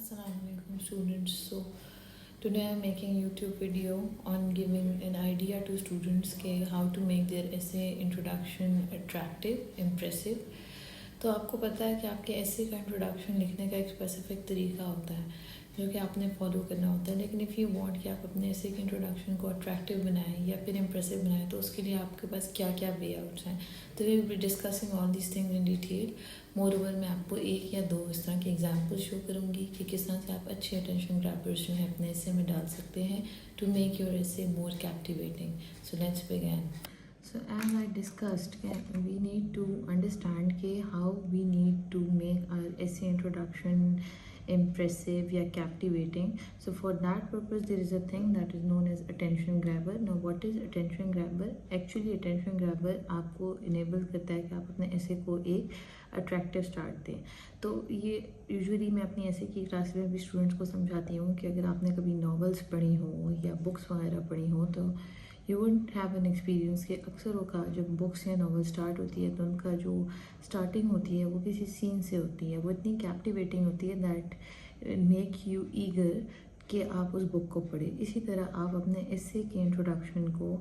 Assalamualaikum students. So today I'm making YouTube video on giving an idea to students के how to make their essay introduction attractive, impressive. तो आपको पता है कि आपके essay का introduction लिखने का एक specific तरीका होता है जो कि आपने फॉलो करना होता है, लेकिन इफ़ यू वांट कि आप अपने essay के इंट्रोडक्शन को अट्रैक्टिव बनाएं या फिर इम्प्रेसिव बनाएं तो उसके लिए आपके पास क्या क्या वे आउट्स हैं. तो we will be discussing all this things in detail. Moreover मैं आपको एक या दो इस तरह के एग्जाम्पल शो करूँगी कि किस तरह से आप अच्छे अटेंशन ग्रैबर्स जो है अपने एसे में डाल सकते हैं to make your essay more captivating. So let's begin. So as I discussed, we need to understand how we need to make our essay introduction impressive या captivating. So for that purpose there is a thing that is known as attention grabber. Now what is attention grabber? Actually attention grabber आपको enable करता है कि आप अपने essay को एक attractive start दें. तो ये यूजुअली मैं अपनी ऐसे की क्लास में भी स्टूडेंट्स को समझाती हूँ कि अगर आपने कभी नॉवेल्स पढ़ी हो या बुक्स वगैरह पढ़ी हो तो you wouldn't have an experience कि अक्सर का जब बुक्स या नॉवल स्टार्ट होती है तो उनका जो स्टार्टिंग होती है वो किसी सीन से होती है, वो इतनी कैप्टिवेटिंग होती है दैट मेक यू ईगर कि आप उस बुक को पढ़ें. इसी तरह आप अपने एसे के इंट्रोडक्शन को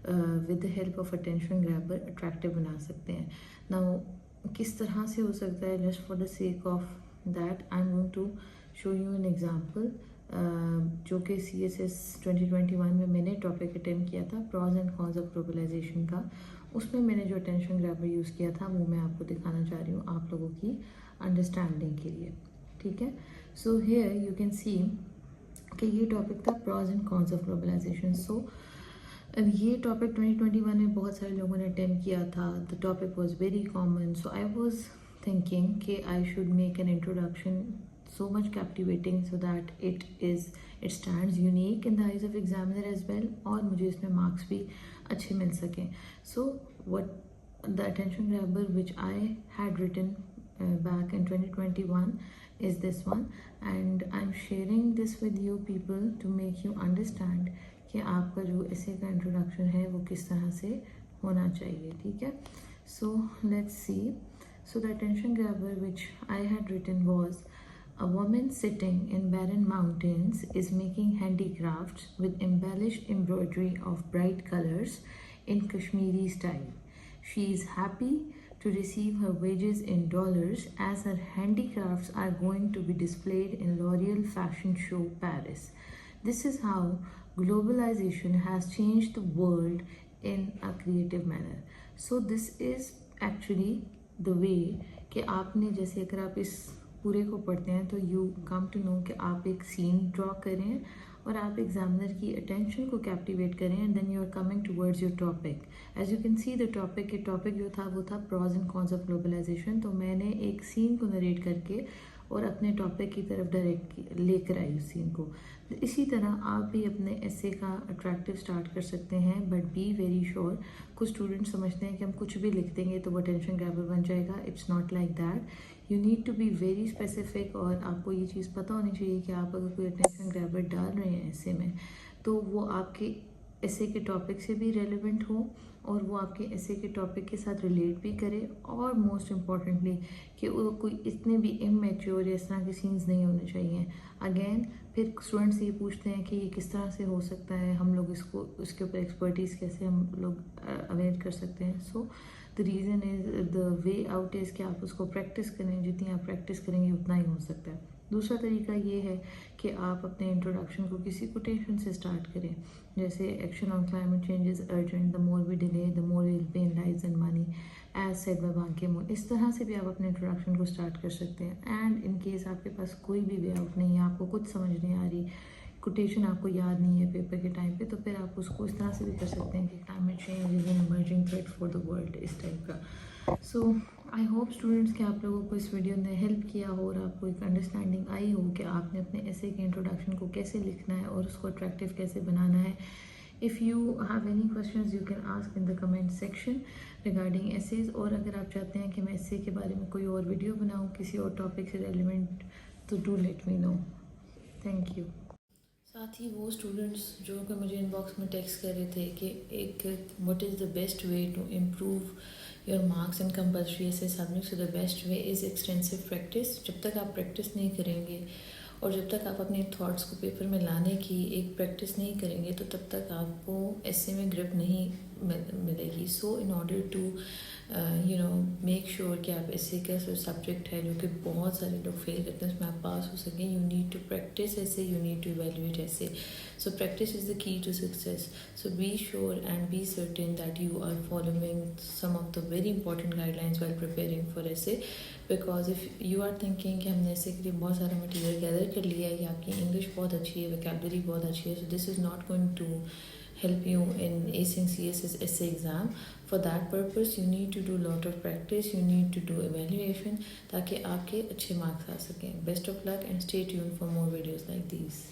with the help of attention grabber attractive बना सकते हैं. नाउ किस तरह से हो सकता है, just for the sake of that I am going to show you an example जो कि CSS 2021 में मैंने टॉपिक अटेम्प्ट किया था, pros and cons of globalisation का. उसमें मैंने जो अटेंशन ग्रैबर यूज़ किया था वो मैं आपको दिखाना चाह रही हूँ आप लोगों की अंडरस्टैंडिंग के लिए. ठीक है. So here you can see कि ये टॉपिक था pros and cons of globalization. So ये टॉपिक 2021 में बहुत सारे लोगों ने अटेम्प्ट किया था. The topic was very common. So I was thinking कि I should make an introduction so much captivating so that it stands unique in the eyes of examiner as well और मुझे इसमें marks भी अच्छे मिल सकें. So what the attention grabber which I had written back in 2021 is this one, and I'm sharing this with you people to make you understand कि आपका जो essay का introduction है वो किस तरह से होना चाहिए. ठीक है. So let's see. So the attention grabber which I had written was: a woman sitting in barren mountains is making handicrafts with embellished embroidery of bright colors in Kashmiri style. She is happy to receive her wages in dollars as her handicrafts are going to be displayed in L'Oreal Fashion Show Paris. This is how globalization has changed the world in a creative manner. So this is actually the way कि आपने जैसे अगर आप इस पूरे को पढ़ते हैं तो यू कम टू नो कि आप एक सीन ड्रॉ करें और आप एग्जामिनर की अटेंशन को कैप्टिवेट करें and then you are coming towards your topic. As you can see the topic जो था वो था pros and cons of globalisation. तो मैंने एक सीन को नरेट करके और अपने टॉपिक की तरफ डायरेक्ट लेकर आई उस सीन को. इसी तरह आप भी अपने एसे का अट्रैक्टिव स्टार्ट कर सकते हैं, बट बी वेरी श्योर. कुछ स्टूडेंट्स समझते हैं कि हम कुछ भी लिख देंगे तो वो अटेंशन ग्रैबर बन जाएगा. It's not like that. You need to be very specific और आपको ये चीज़ पता होनी चाहिए कि आप अगर कोई अटेंशन ग्रैबर डाल रहे हैं एसे में तो वो आपके एसे के टॉपिक से भी रेलिवेंट हो और वो आपके एसे के टॉपिक के साथ रिलेट भी करे, और मोस्ट इम्पॉर्टेंटली कि वो कोई इतने भी इमेच्योर या इस तरह के सीन्स नहीं होने चाहिए. अगेन फिर स्टूडेंट्स ये पूछते हैं कि ये किस तरह से हो सकता है, हम लोग इसको उसके ऊपर एक्सपर्टीज़ कैसे हम लोग अवेयर कर सकते हैं. So the reason is the way out is कि आप उसको प्रैक्टिस करें. जितनी आप प्रैक्टिस करेंगे उतना ही हो सकता है. दूसरा तरीका ये है कि आप अपने इंट्रोडक्शन को किसी कोटेशन से स्टार्ट करें, जैसे action on climate change is urgent, the more we delay the more will pay in lives and money as said by Ban Ki moon. इस तरह से भी आप अपने इंट्रोडक्शन को स्टार्ट कर सकते हैं. एंड इन केस आपके पास कोई भी वे आउट नहीं है, आपको कुछ समझ नहीं आ रही, कोटेशन आपको याद नहीं है पेपर के टाइम पे, तो फिर आप उसको इस तरह से भी कर सकते हैं कि climate change is an emerging threat for the world, इस टाइप का. सो आई होप स्टूडेंट्स कि आप लोगों को इस वीडियो ने हेल्प किया हो और आपको एक अंडरस्टैंडिंग आई हो कि आपने अपने एसे के इंट्रोडक्शन को कैसे लिखना है और उसको अट्रैक्टिव कैसे बनाना है. If you have any questions you can ask in the comment section regarding essays, और अगर आप चाहते हैं कि मैं एसे के बारे में कोई और वीडियो बनाऊँ किसी और टॉपिक से रेलिवेंट तो do let me know. Thank you. साथ ही वो स्टूडेंट्स जो कि मुझे इनबॉक्स में टेक्स्ट कर रहे थे कि एक what is the best way to improve your marks in compulsory essay subject. So the best way is extensive practice. जब तक आप प्रैक्टिस नहीं करेंगे اور جب تک آپ اپنے تھاٹس کو پیپر میں لانے کی ایک پریکٹس نہیں کریں گے تو تب تک آپ کو ایسے میں گرپ نہیں ملے گی. So in order to make sure کہ آپ ایسے کا سبجیکٹ ہے جو کہ بہت سارے لوگ فیل کرتے ہیں اس میں آپ پاس ہو سکیں, یو نیڈ ٹو پریکٹس ایسے, یو نیڈ ٹو ایویلویٹ ایسے. So practice is the key to success. So be sure and be certain that you are following some of the very important guidelines while preparing for essay. Because if you are thinking کہ ہم نے ایسے کے لیے بہت سارا material گیدر کر لیا ہے, یا آپ کی انگلش بہت اچھی ہے, ویکیبلری بہت اچھی ہے, so this is not going to help you in acing CSS essay exam. For that purpose you need to do lot of practice, you need to do evaluation تاکہ آپ کے اچھے مارکس آ سکیں. Best of luck and stay tuned for more videos like these.